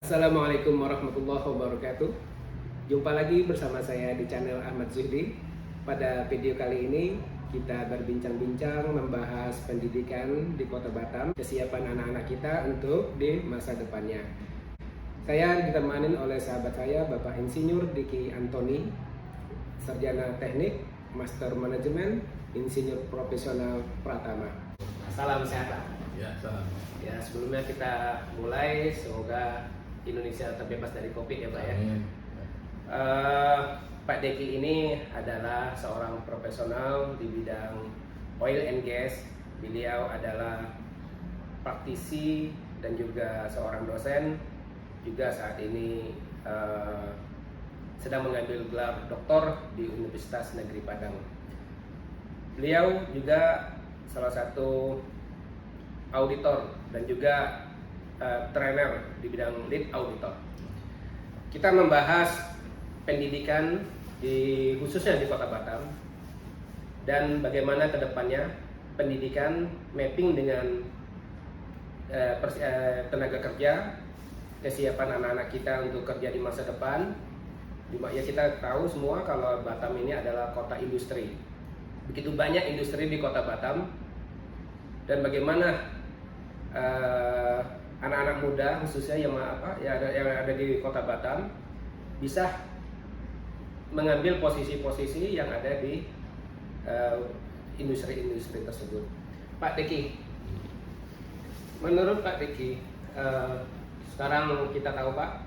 Assalamualaikum warahmatullahi wabarakatuh. Jumpa lagi bersama saya di channel Ahmad Zuhdi. Pada video kali ini kita berbincang-bincang membahas pendidikan di Kota Batam, kesiapan anak-anak kita untuk di masa depannya. Saya ditemani oleh sahabat saya, Bapak Insinyur Diki Antoni, Sarjana Teknik, Master Manajemen, Insinyur Profesional Pratama. Salam sehat, Pak. Ya, salam. Ya, sebelumnya kita mulai, semoga Indonesia terbebas dari COVID ya, Pak ya. Amin. Pak Deki ini adalah seorang profesional di bidang oil and gas. Beliau adalah praktisi dan juga seorang dosen. Juga saat ini sedang mengambil gelar doktor di Universitas Negeri Padang. Beliau juga salah satu auditor dan juga trainer di bidang lead auditor. Kita membahas pendidikan khususnya di Kota Batam dan bagaimana kedepannya pendidikan mapping dengan tenaga kerja, kesiapan anak-anak kita untuk kerja di masa depan. Ya, kita tahu semua kalau Batam ini adalah kota industri. Begitu banyak industri di Kota Batam, dan bagaimana anak-anak muda khususnya yang ada di Kota Batam bisa mengambil posisi-posisi yang ada di industri-industri tersebut. Pak Deki, menurut Pak Deki, sekarang kita tahu Pak,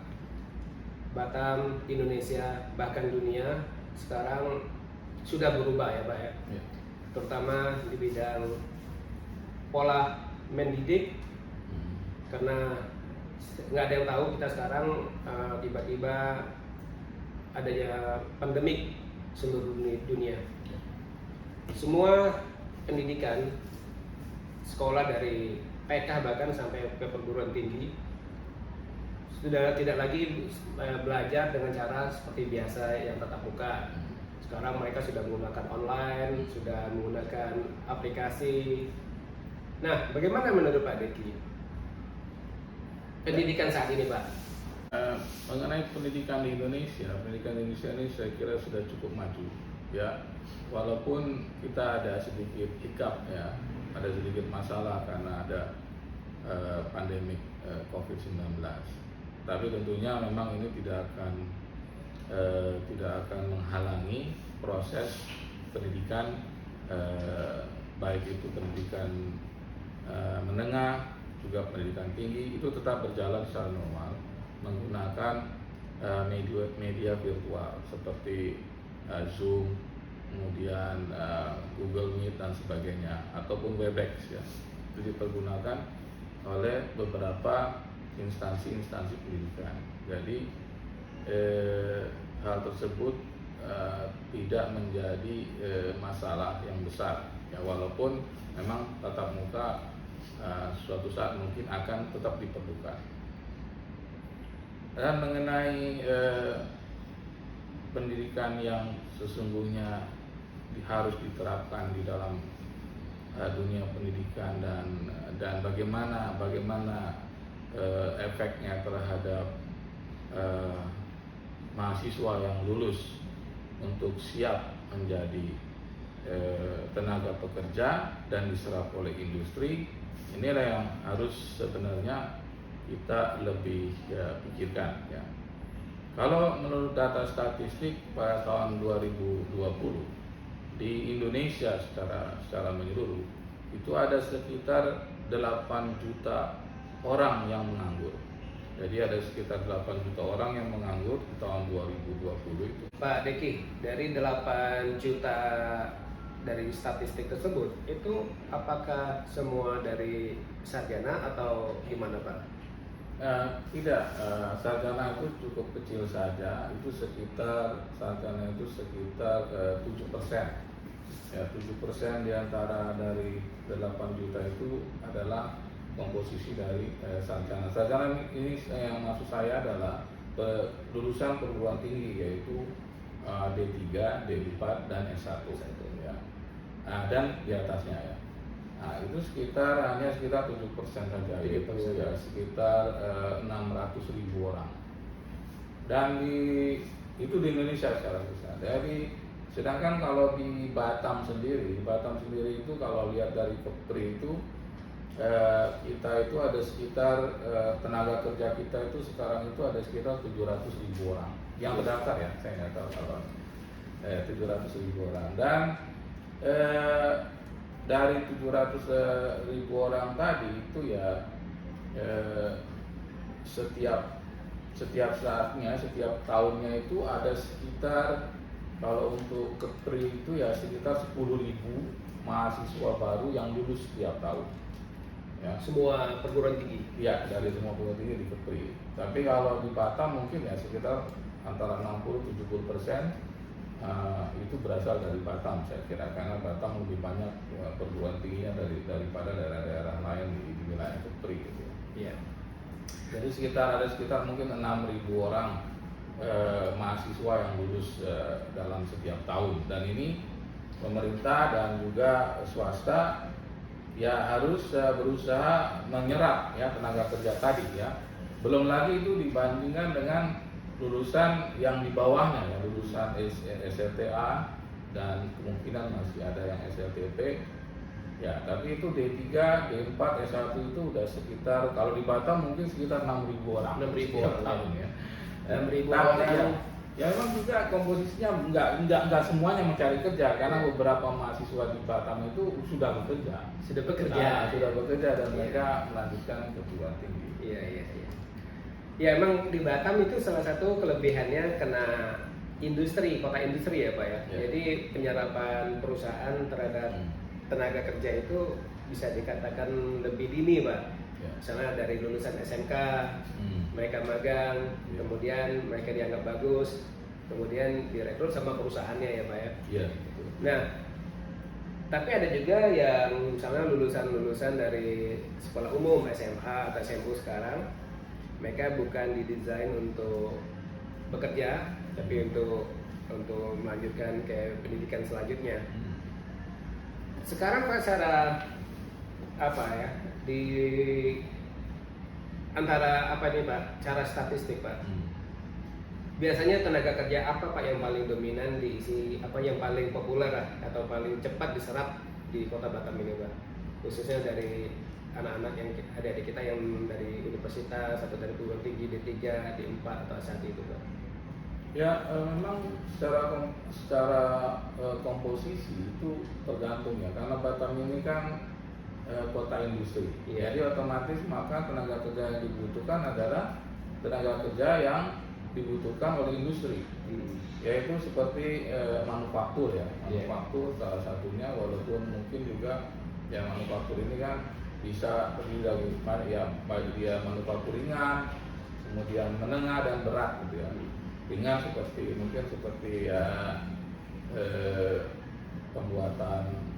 Batam, Indonesia, bahkan dunia sekarang sudah berubah ya Pak ya, terutama di bidang pola mendidik, karena nggak ada yang tahu kita sekarang tiba-tiba adanya pandemik seluruh dunia. Semua pendidikan, sekolah dari TK bahkan sampai ke perguruan tinggi sudah tidak lagi belajar dengan cara seperti biasa yang tatap muka. Sekarang mereka sudah menggunakan online, sudah menggunakan aplikasi. Nah, bagaimana menurut Pak Deki pendidikan saat ini, Pak? Mengenai pendidikan di Indonesia ini saya kira sudah cukup maju, ya. Walaupun kita ada sedikit hiccup, ya, ada sedikit masalah karena ada pandemik COVID-19. Tapi tentunya memang ini tidak akan menghalangi proses pendidikan, baik itu pendidikan menengah juga pendidikan tinggi, itu tetap berjalan secara normal menggunakan media virtual seperti Zoom, kemudian Google Meet dan sebagainya, ataupun Webex, ya. Itu dipergunakan oleh beberapa instansi-instansi pendidikan. Jadi hal tersebut tidak menjadi masalah yang besar, ya, walaupun memang tatap muka suatu saat mungkin akan tetap diperlukan. Dan mengenai pendidikan yang sesungguhnya harus diterapkan di dalam dunia pendidikan dan bagaimana efeknya terhadap mahasiswa yang lulus untuk siap menjadi tenaga pekerja dan diserap oleh industri. Inilah yang harus sebenarnya kita lebih pikirkan, ya. Kalau menurut data statistik pada tahun 2020 di Indonesia secara menyeluruh itu ada sekitar 8 juta orang yang menganggur. Jadi ada sekitar 8 juta orang yang menganggur di tahun 2020 itu. Pak Deki, dari 8 juta dari statistik tersebut, itu apakah semua dari sarjana atau gimana Pak? Tidak, sarjana itu cukup kecil saja. Itu sarjana itu sekitar 7%. Ya, 7% diantara dari 8 juta itu adalah komposisi dari sarjana. Sarjana ini yang maksud saya adalah lulusan perguruan tinggi, yaitu D3, D4 dan S1, ya. Dan di atasnya, ya. Nah, itu hanya sekitar 7% saja, yaitu ya sekitar 600.000 orang. Dan itu di Indonesia secara besar. Sedangkan kalau di Batam sendiri itu kalau lihat dari Kepri itu kita itu ada sekitar tenaga kerja kita itu sekarang itu ada sekitar 700.000 orang yang terdaftar ya, saya nggak tahu kalau 700.000 orang. Dan dari 700.000 orang tadi itu ya setiap saatnya, setiap tahunnya itu ada sekitar, kalau untuk Kepri itu ya sekitar 10.000 mahasiswa baru yang lulus setiap tahun. Ya. Semua perguruan tinggi? Ya, dari semua perguruan tinggi di Kepri. Tapi kalau di Batam mungkin ya sekitar antara 60-70% itu berasal dari Batam, saya kira, karena Batam lebih banyak perguruan tingginya daripada daerah-daerah lain di wilayah Kepri gitu. Iya. Jadi ada sekitar mungkin 6.000 orang mahasiswa yang lulus dalam setiap tahun, dan ini pemerintah dan juga swasta ya harus berusaha menyerap ya tenaga kerja tadi ya. Belum lagi itu dibandingkan dengan lulusan yang di bawahnya ya, lulusan SLTA dan kemungkinan masih ada yang SLTP ya. Tapi itu D3, D4, S1 itu udah sekitar, kalau di Batam mungkin sekitar 6.000 orang. 6.000 orang tahun ya. 6.000 orang. Ya memang juga komposisinya enggak semuanya mencari kerja, karena beberapa mahasiswa di Batam itu sudah bekerja. Sudah bekerja Dan mereka melanjutkan ke perguruan tinggi. Iya. Ya emang di Batam itu salah satu kelebihannya kena kota industri ya Pak ya. Jadi penyerapan perusahaan terhadap tenaga kerja itu bisa dikatakan lebih dini Pak. Misalnya dari lulusan SMK, mereka magang, kemudian mereka dianggap bagus, kemudian direkrut sama perusahaannya ya Pak ya. Iya. Nah, tapi ada juga yang misalnya lulusan dari sekolah umum, SMA atau SMU sekarang, mereka bukan didesain untuk bekerja, tapi untuk melanjutkan ke pendidikan selanjutnya. Sekarang Pak, secara apa ya, di antara apa nih Pak, cara statistik Pak, biasanya tenaga kerja apa Pak yang paling dominan diisi, apa yang paling populer atau paling cepat diserap di kota Batam ini Pak, khususnya dari anak-anak yang adik-adik kita yang dari universitas atau dari perguruan tinggi D3, D4 atau S1 itu Pak? Ya memang secara komposisi itu tergantung ya, karena Batam ini kan kota industri. Jadi otomatis maka tenaga kerja yang dibutuhkan adalah tenaga kerja yang dibutuhkan oleh industri, yaitu seperti manufaktur ya. Manufaktur salah satunya, walaupun mungkin juga ya manufaktur ini kan bisa terdiri dari ya baik dia manufaktur ringan, kemudian menengah dan berat gitu ya. Ringan seperti ya pembuatan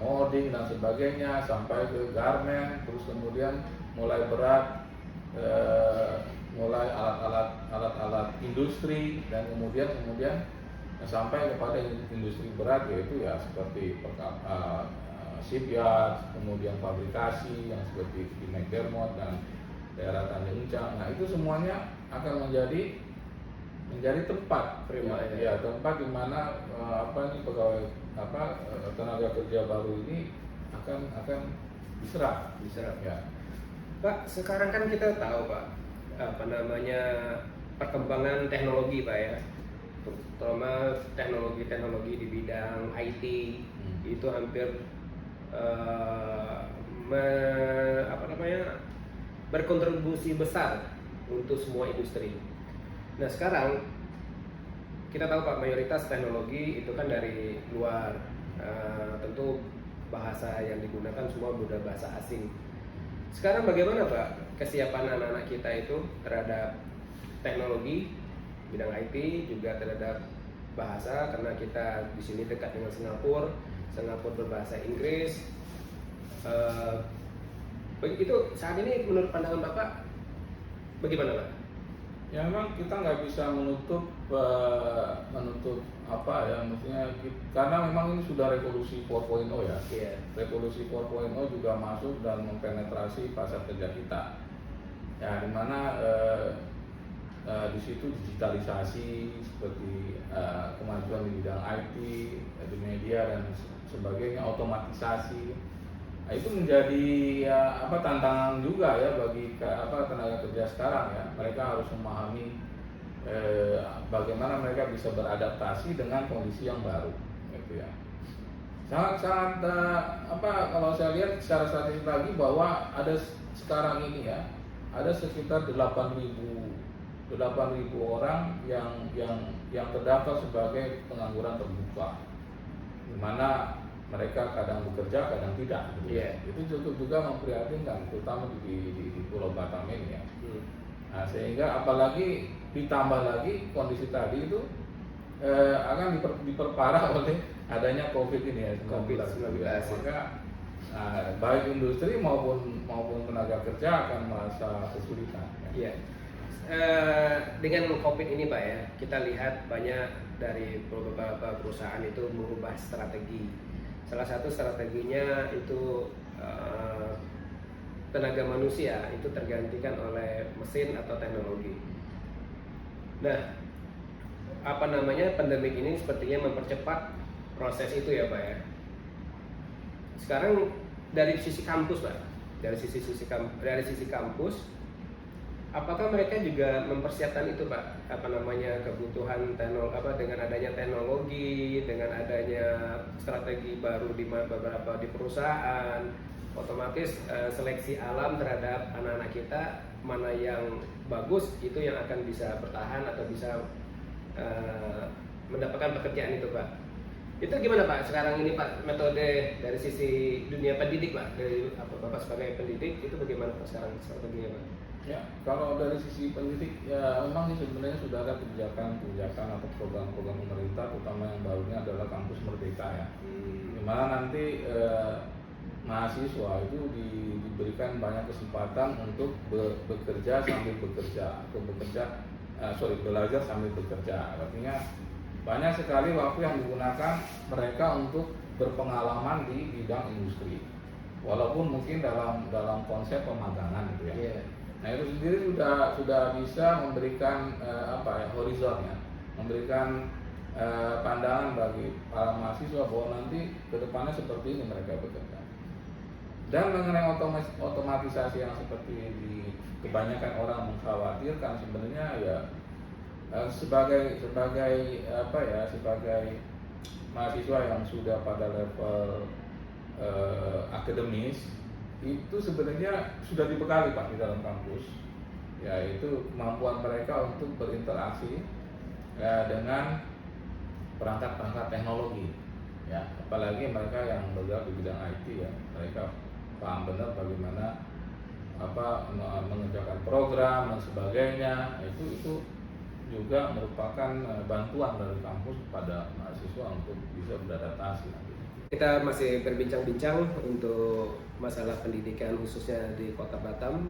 molding dan sebagainya sampai ke garment, terus kemudian mulai berat mulai alat-alat industri, dan kemudian sampai kepada industri berat, yaitu ya seperti shipyard, kemudian pabrikasi yang seperti di McDermott dan daerah Tanjung Uncang. Nah itu semuanya akan menjadi tempat tempat di mana tenaga kerja baru ini akan diserap ya. Pak, sekarang kan kita tahu Pak, perkembangan teknologi Pak ya, terutama teknologi di bidang IT itu hampir berkontribusi besar untuk semua industri. Nah sekarang kita tahu Pak, mayoritas teknologi itu kan dari luar, tentu bahasa yang digunakan semua sudah bahasa asing. Sekarang bagaimana Pak kesiapan anak-anak kita itu terhadap teknologi bidang IT, juga terhadap bahasa, karena kita di sini dekat dengan Singapura berbahasa Inggris. Itu saat ini menurut pandangan Bapak bagaimana Pak? Ya memang kita nggak bisa menutup apa ya, maksudnya karena memang ini sudah revolusi 4.0 ya. Iya. Revolusi 4.0 juga masuk dan mempenetrasi pasar kerja kita. Ya dimana di situ digitalisasi seperti kemajuan di bidang IT, di media dan sebagainya, otomatisasi. Nah, itu menjadi tantangan juga ya bagi tenaga kerja sekarang ya. Mereka harus memahami bagaimana mereka bisa beradaptasi dengan kondisi yang baru, gitu ya. Sangat kalau saya lihat secara statistik lagi bahwa ada sekarang ini ya, ada sekitar 8.000 orang yang terdaftar sebagai pengangguran terbuka, di mana mereka kadang bekerja, kadang tidak. Gitu. Yeah. Itu cukup juga memprihatinkan, terutama di Pulau Batam ini ya. Nah, sehingga apalagi ditambah lagi kondisi tadi itu akan diperparah oleh adanya COVID ini ya, COVID-19. Maka baik industri maupun tenaga kerja akan merasa kesulitan. Iya. Dengan COVID ini Pak ya, kita lihat banyak dari beberapa perusahaan itu mengubah strategi. Salah satu strateginya itu tenaga manusia itu tergantikan oleh mesin atau teknologi. Nah, pandemik ini sepertinya mempercepat proses itu ya Pak ya. Sekarang dari sisi kampus Pak, dari sisi kampus, apakah mereka juga mempersiapkan itu Pak? Kebutuhan dengan adanya teknologi, dengan adanya strategi baru di beberapa di perusahaan, otomatis seleksi alam terhadap anak-anak kita mana yang bagus itu yang akan bisa bertahan atau bisa mendapatkan pekerjaan itu Pak. Itu gimana Pak sekarang ini Pak, metode dari sisi dunia pendidik Pak, dari Bapak sebagai pendidik itu bagaimana Pak sekarang strateginya Pak? Ya, kalau dari sisi pendidik ya memang sebenarnya sudah ada kebijakan atau program-program pemerintah, terutama yang barunya adalah kampus merdeka ya. Dimana nanti mahasiswa itu diberikan banyak kesempatan untuk bekerja sambil bekerja atau belajar sambil bekerja. Artinya banyak sekali waktu yang digunakan mereka untuk berpengalaman di bidang industri, walaupun mungkin dalam konsep pemagangan gitu ya. Yeah. Nah itu sendiri sudah bisa memberikan horizon ya, memberikan pandangan bagi para mahasiswa bahwa nanti kedepannya seperti ini mereka bekerja. Dan mengenai otomatisasi yang seperti kebanyakan orang mengkhawatirkan, sebenarnya ya sebagai mahasiswa yang sudah pada level akademis, itu sebenarnya sudah dibekali Pak di dalam kampus, yaitu kemampuan mereka untuk berinteraksi dengan perangkat-perangkat teknologi, ya apalagi mereka yang bergerak di bidang IT ya, mereka paham benar bagaimana mengerjakan program dan sebagainya. Itu juga merupakan bantuan dari kampus kepada mahasiswa untuk bisa beradaptasi nanti. Kita masih berbincang-bincang untuk masalah pendidikan khususnya di Kota Batam.